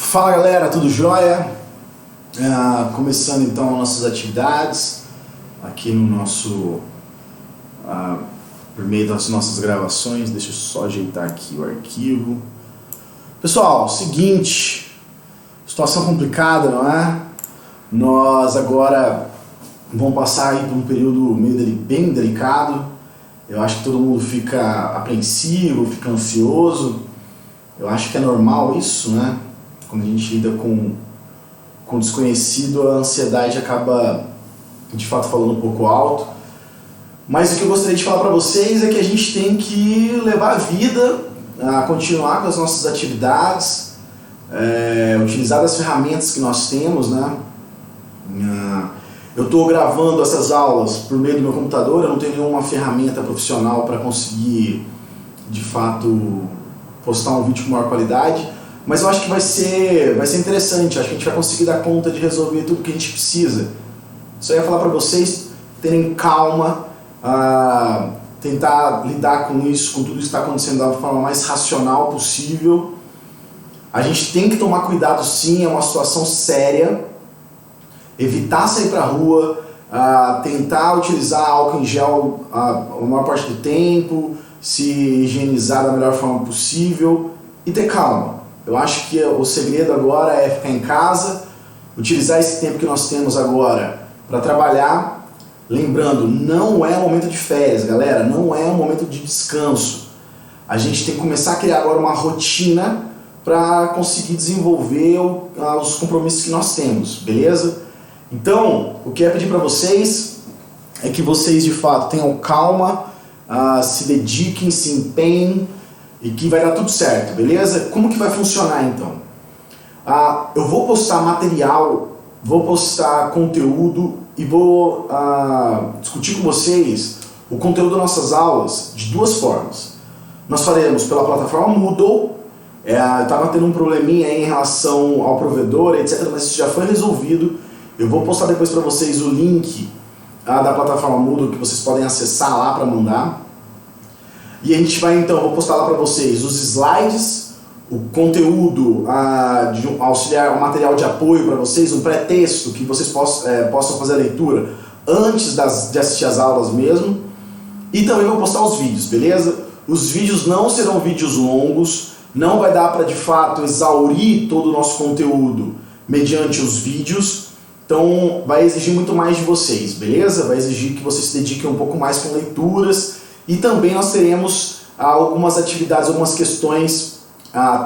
Fala galera, tudo jóia? Começando então nossas atividades aqui no nosso por meio das nossas gravações. Deixa eu só ajeitar aqui o arquivo. Pessoal, seguinte, situação complicada, não é? Nós agora vamos passar aí por um período bem delicado. Eu acho que todo mundo fica apreensivo, fica ansioso. Eu acho que é normal isso, né? Quando a gente lida com desconhecido, a ansiedade acaba, de fato, falando um pouco alto. Mas o que eu gostaria de falar para vocês é que a gente tem que levar a vida, a continuar com as nossas atividades, utilizar as ferramentas que nós temos, né? Eu estou gravando essas aulas por meio do meu computador, eu não tenho nenhuma ferramenta profissional para conseguir, de fato, postar um vídeo com maior qualidade. Mas eu acho que vai ser interessante, eu acho que a gente vai conseguir dar conta de resolver tudo que a gente precisa. Só ia falar para vocês terem calma, tentar lidar com isso, com tudo que está acontecendo da forma mais racional possível. A gente tem que tomar cuidado sim, é uma situação séria. Evitar sair para a rua, tentar utilizar álcool em gel a maior parte do tempo, se higienizar da melhor forma possível e ter calma. Eu acho que o segredo agora é ficar em casa, utilizar esse tempo que nós temos agora para trabalhar. Lembrando, não é um momento de férias, galera, não é um momento de descanso. A gente tem que começar a criar agora uma rotina para conseguir desenvolver os compromissos que nós temos, beleza? Então, o que eu ia pedir para vocês é que vocês de fato tenham calma, se dediquem, se empenhem, e que vai dar tudo certo, beleza? Como que vai funcionar então? Eu vou postar material, vou postar conteúdo e vou discutir com vocês o conteúdo das nossas aulas de duas formas. Nós faremos pela plataforma Moodle. Eu estava tendo um probleminha aí em relação ao provedor, etc, mas isso já foi resolvido. Eu vou postar depois para vocês o link da plataforma Moodle que vocês podem acessar lá para mandar. E a gente vai então, vou postar lá para vocês os slides, o conteúdo de um auxiliar, um material de apoio para vocês, um pré-texto que vocês possam fazer a leitura antes de assistir as aulas mesmo. E também vou postar os vídeos, beleza? Os vídeos não serão vídeos longos, não vai dar para de fato exaurir todo o nosso conteúdo mediante os vídeos. Então vai exigir muito mais de vocês, beleza? Vai exigir que vocês se dediquem um pouco mais com leituras. E também nós teremos algumas atividades, algumas questões,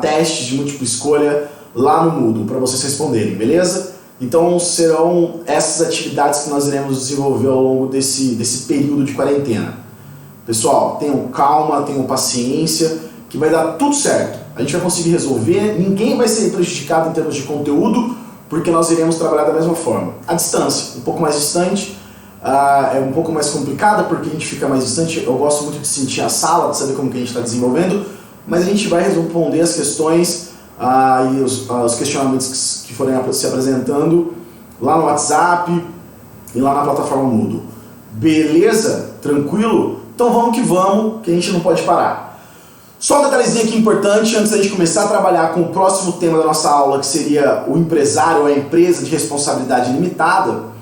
testes de múltipla escolha lá no Moodle para vocês responderem, beleza? Então serão essas atividades que nós iremos desenvolver ao longo desse período de quarentena. Pessoal, tenham calma, tenham paciência, que vai dar tudo certo. A gente vai conseguir resolver, ninguém vai ser prejudicado em termos de conteúdo, porque nós iremos trabalhar da mesma forma. À distância, um pouco mais distante. É um pouco mais complicada porque a gente fica mais distante. Eu gosto muito de sentir a sala, de saber como que a gente está desenvolvendo, mas a gente vai responder as questões e os questionamentos que forem se apresentando lá no WhatsApp e lá na plataforma Moodle. Beleza? Tranquilo? Então vamos que a gente não pode parar. Só um detalhezinho aqui importante antes da gente começar a trabalhar com o próximo tema da nossa aula, que seria o empresário ou a empresa de responsabilidade limitada.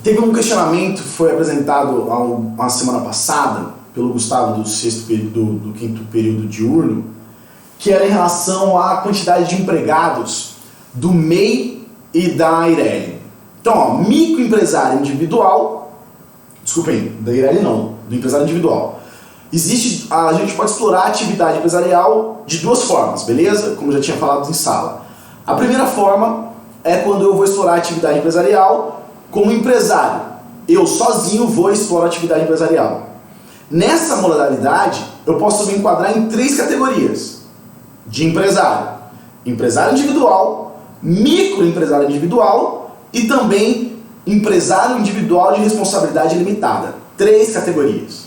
Teve um questionamento que foi apresentado a semana passada pelo Gustavo do quinto período diurno, que era em relação à quantidade de empregados do MEI e da Eireli. Então, microempresário individual, desculpem, da Eireli não, do empresário individual. A gente pode explorar a atividade empresarial de duas formas, beleza? Como já tinha falado em sala. A primeira forma é quando eu vou explorar a atividade empresarial como empresário. Eu sozinho vou explorar a atividade empresarial. Nessa modalidade, eu posso me enquadrar em três categorias de empresário. Empresário individual, microempresário individual e também empresário individual de responsabilidade limitada. Três categorias.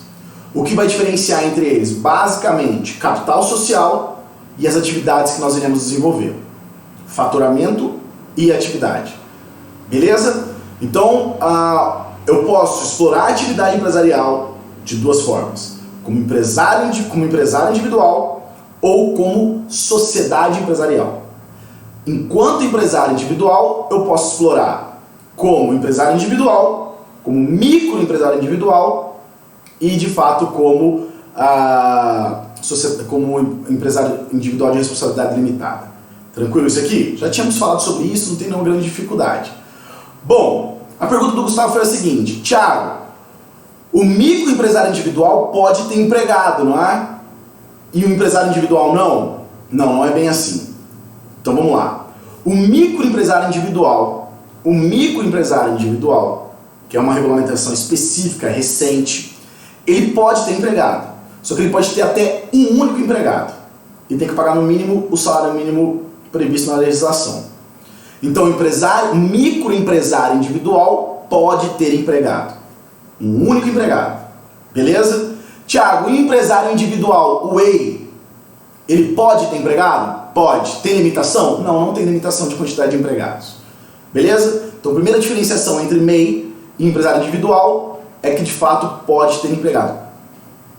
O que vai diferenciar entre eles? Basicamente, capital social e as atividades que nós iremos desenvolver. Faturamento e atividade. Beleza? Então, eu posso explorar a atividade empresarial de duas formas. Como empresário individual ou como sociedade empresarial. Enquanto empresário individual, eu posso explorar como empresário individual, como microempresário individual e, de fato, como empresário individual de responsabilidade limitada. Tranquilo isso aqui? Já tínhamos falado sobre isso, não tem nenhuma grande dificuldade. Bom, a pergunta do Gustavo foi a seguinte: Thiago, o microempresário individual pode ter empregado, não é? E o empresário individual não? Não, não é bem assim. Então vamos lá. O microempresário individual, que é uma regulamentação específica, recente, ele pode ter empregado. Só que ele pode ter até um único empregado. E tem que pagar no mínimo o salário mínimo previsto na legislação. Então o microempresário individual pode ter empregado. Um único empregado. Beleza? Tiago, o empresário individual, o EI, ele pode ter empregado? Pode. Tem limitação? Não, não tem limitação de quantidade de empregados. Beleza? Então a primeira diferenciação entre MEI e empresário individual é que de fato pode ter empregado.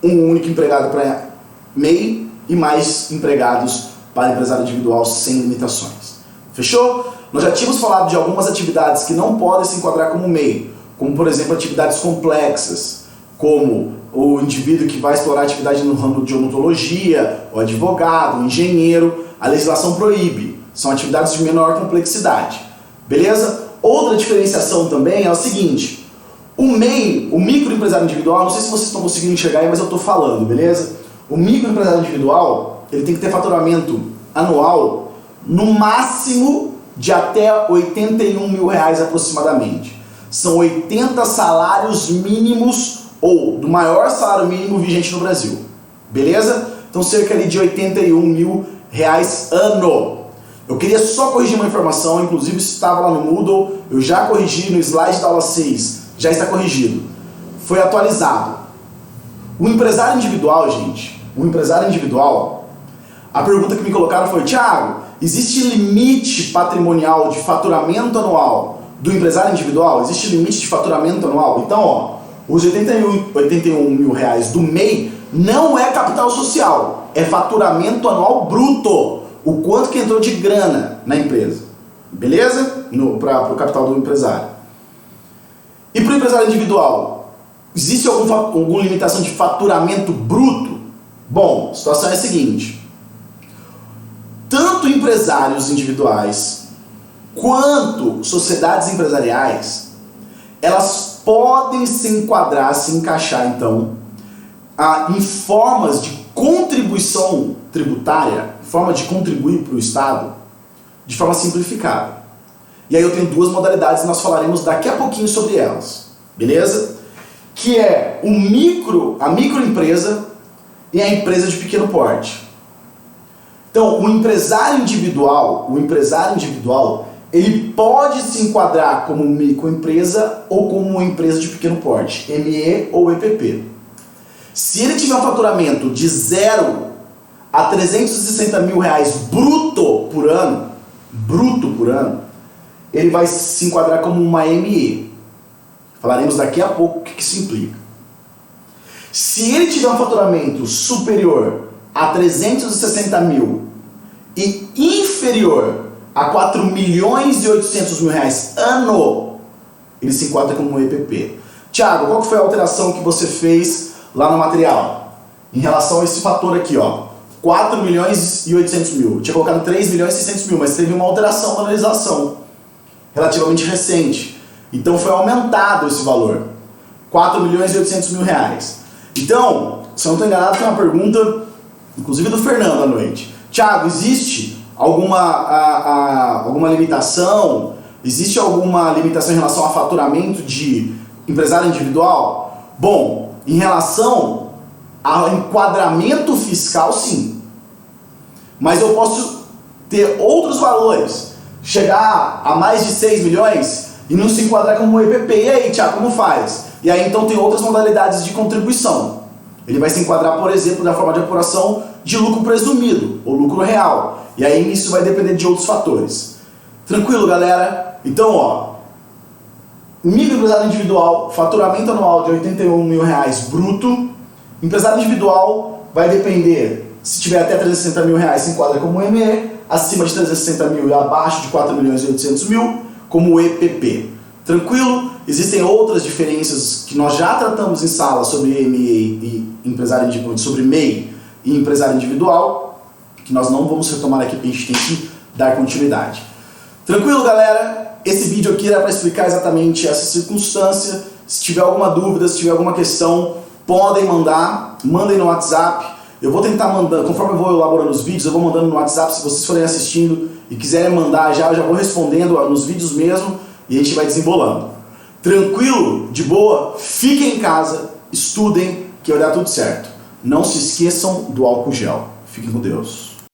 Um único empregado para MEI e mais empregados para empresário individual sem limitações. Fechou? Nós já tínhamos falado de algumas atividades que não podem se enquadrar como MEI, como por exemplo atividades complexas, como o indivíduo que vai explorar atividade no ramo de odontologia, o advogado, o engenheiro. A legislação proíbe, são atividades de menor complexidade. Beleza? Outra diferenciação também é o seguinte: o MEI, o microempresário individual, não sei se vocês estão conseguindo enxergar aí, mas eu estou falando, beleza? O microempresário individual, ele tem que ter faturamento anual no máximo de até R$81 mil aproximadamente. São 80 salários mínimos ou do maior salário mínimo vigente no Brasil. Beleza? Então cerca ali de R$81 mil ano. Eu queria só corrigir uma informação, inclusive isso estava lá no Moodle, eu já corrigi no slide da aula 6, já está corrigido. Foi atualizado. O empresário individual, gente, a pergunta que me colocaram foi: Thiago, existe limite patrimonial de faturamento anual do empresário individual? Existe limite de faturamento anual? Então, ó, os R$81 mil do MEI não é capital social, é faturamento anual bruto. O quanto que entrou de grana na empresa. Beleza? Para o capital do empresário. E para o empresário individual, existe alguma limitação de faturamento bruto? Bom, a situação é a seguinte: tanto empresários individuais quanto sociedades empresariais, elas podem se enquadrar, se encaixar então em formas de contribuição tributária, forma de contribuir para o Estado, de forma simplificada. E aí eu tenho duas modalidades e nós falaremos daqui a pouquinho sobre elas, beleza? Que é a microempresa e a empresa de pequeno porte. Então, o empresário individual, ele pode se enquadrar como microempresa ou como uma empresa de pequeno porte, ME ou EPP. Se ele tiver um faturamento de 0 a R$360 mil bruto por ano, ele vai se enquadrar como uma ME. Falaremos daqui a pouco o que isso implica. Se ele tiver um faturamento superior a 360 mil e inferior a R$4.800.000 ano, ele se enquadra como um EPP. Tiago, qual foi a alteração que você fez lá no material em relação a esse fator aqui, ó? 4.800.000. Tinha colocado 3.600.000, mas teve uma alteração na legislação relativamente recente. Então foi aumentado esse valor. R$4.800.000. Então, se eu não estou enganado, foi uma pergunta, inclusive do Fernando à noite. Tiago, existe alguma limitação? Existe alguma limitação em relação a faturamento de empresário individual? Bom, em relação ao enquadramento fiscal, sim. Mas eu posso ter outros valores, chegar a mais de 6 milhões e não se enquadrar como EPP. E aí, Thiago, como faz? E aí, então, tem outras modalidades de contribuição. Ele vai se enquadrar, por exemplo, da forma de apuração de lucro presumido, ou lucro real. E aí, isso vai depender de outros fatores. Tranquilo, galera? Então, ó, microempresário individual, faturamento anual de R$81 mil bruto. Empresário individual vai depender Se tiver até 360 mil reais, se enquadra como ME, acima de 360 mil e abaixo de 4 milhões e 800 mil, como EPP. Tranquilo? Existem outras diferenças que nós já tratamos em sala sobre MEI e empresário individual, sobre MEI e empresário individual, que nós não vamos retomar aqui porque a gente tem que dar continuidade. Tranquilo, galera? Esse vídeo aqui era para explicar exatamente essa circunstância. Se tiver alguma dúvida, se tiver alguma questão, podem mandar, mandem no WhatsApp. Eu vou tentar mandar, conforme eu vou elaborando os vídeos, eu vou mandando no WhatsApp. Se vocês forem assistindo e quiserem mandar já, eu já vou respondendo nos vídeos mesmo e a gente vai desembolando. Tranquilo? De boa? Fiquem em casa, estudem, que vai dar tudo certo. Não se esqueçam do álcool gel. Fiquem com Deus.